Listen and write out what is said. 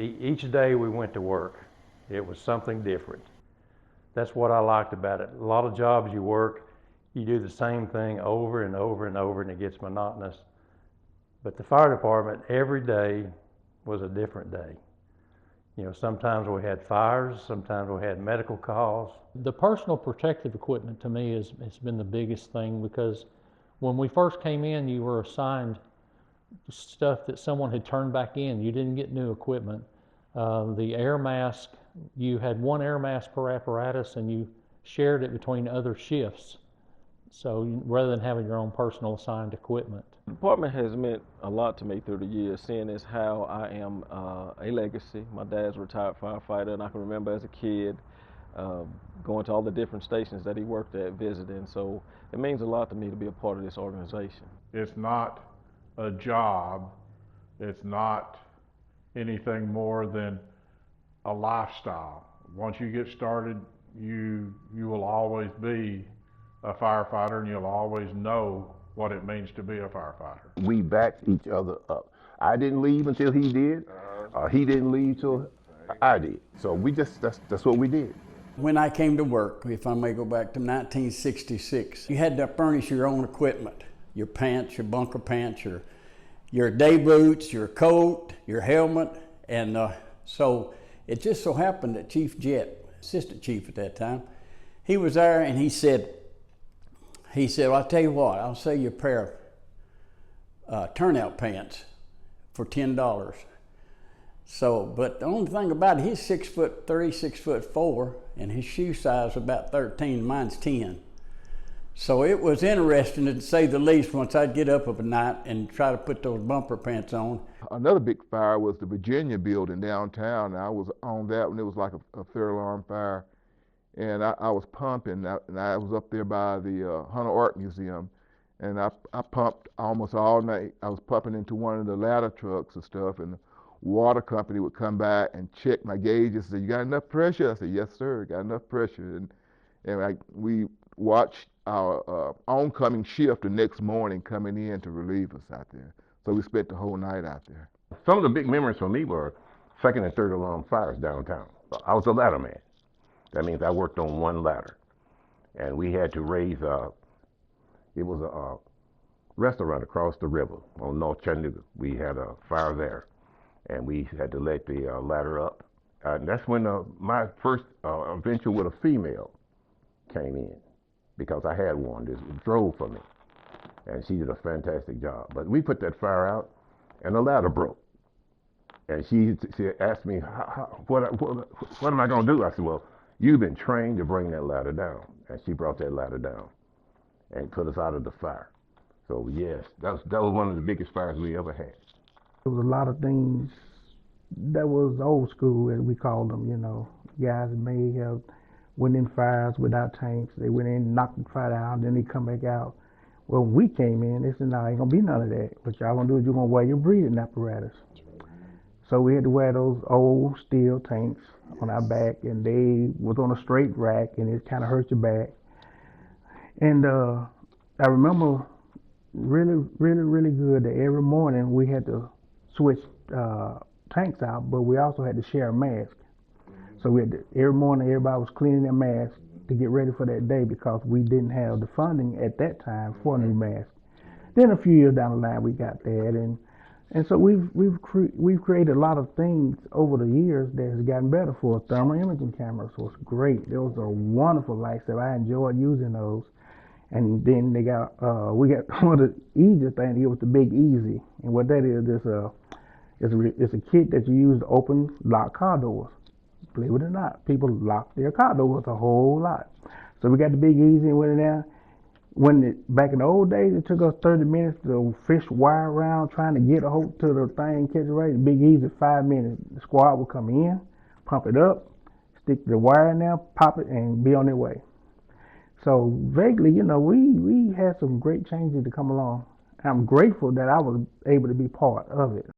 each day we went to work, it was something different. That's what I liked about it. A lot of jobs you work, you do the same thing over and over and over, and it gets monotonous. But the fire department, every day was a different day. You know, sometimes we had fires, sometimes we had medical calls. The personal protective equipment to me has been the biggest thing, because when we first came in, you were assigned stuff that someone had turned back in. You didn't get new equipment. The air mask, you had one air mask per apparatus, and you shared it between other shifts. So rather than having your own personal assigned equipment. The department has meant a lot to me through the years, seeing as how I am a legacy. My dad's a retired firefighter, and I can remember as a kid going to all the different stations that he worked at, visiting. So it means a lot to me to be a part of this organization. It's not a job. It's not anything more than a lifestyle. Once you get started, you will always be a firefighter, and you'll always know what it means to be a firefighter. We backed each other up. I didn't leave until he did. He didn't leave till I did. So we just, that's what we did. When I came to work, if I may go back to 1966, you had to furnish your own equipment, your pants, your bunker pants, your day boots, your coat, your helmet. And so it just so happened that Chief Jett, assistant chief at that time, he was there, and he said, well, I'll tell you what, I'll sell you a pair of turnout pants for $10. So, but the only thing about it, he's 6'3", 6'4", and his shoe size was about 13, mine's 10. So it was interesting, to say the least, once I'd get up at night and try to put those bumper pants on. Another big fire was the Virginia building downtown. I was on that when it was like a third alarm fire. And I was pumping, and I was up there by the Hunter Art Museum, and I pumped almost all night. I was pumping into one of the ladder trucks and stuff, and the water company would come by and check my gauges and say, "You got enough pressure?" I said, "Yes, sir, got enough pressure." And we watched our oncoming shift the next morning coming in to relieve us out there. So we spent the whole night out there. Some of the big memories for me were second and third alarm fires downtown. I was a ladder man. That means I worked on one ladder, and we had to raise, it was a restaurant across the river on North Chattanooga. We had a fire there, and we had to let the ladder up. And that's when my first adventure with a female came in, because I had one that drove for me, and she did a fantastic job. But we put that fire out, and the ladder broke. And she asked me, what am I going to do? I said, well, you've been trained to bring that ladder down. And she brought that ladder down and put us out of the fire. So yes, that was one of the biggest fires we ever had. There was a lot of things that was old school, as we called them, you know. Guys may have went in fires without tanks. They went in, knocked the fire out, then they come back out. Well, when we came in, they said, no, ain't gonna be none of that. What y'all gonna do is you're gonna wear your breathing apparatus. So we had to wear those old steel tanks on our back, and they was on a straight rack, and it kind of hurt your back. And I remember really good that every morning we had to switch tanks out, but we also had to share a mask. So we had to, every morning everybody was cleaning their mask to get ready for that day, because we didn't have the funding at that time for a new mask. Then a few years down the line we got that, and so we've created a lot of things over the years that has gotten better for us. Thermal imaging cameras was great. Those are wonderful lifesaver. I enjoyed using those. And then we got one of the easiest things. It was the Big Easy, and what that is, it's a kit that you use to open lock car doors. Believe it or not, people lock their car doors a whole lot. So we got the Big Easy and went in there. Back in the old days, it took us 30 minutes to fish wire around trying to get a hold to the thing, catch it right. The Big Easy, 5 minutes. The squad would come in, pump it up, stick the wire in there, pop it, and be on their way. So vaguely, you know, we had some great changes to come along. I'm grateful that I was able to be part of it.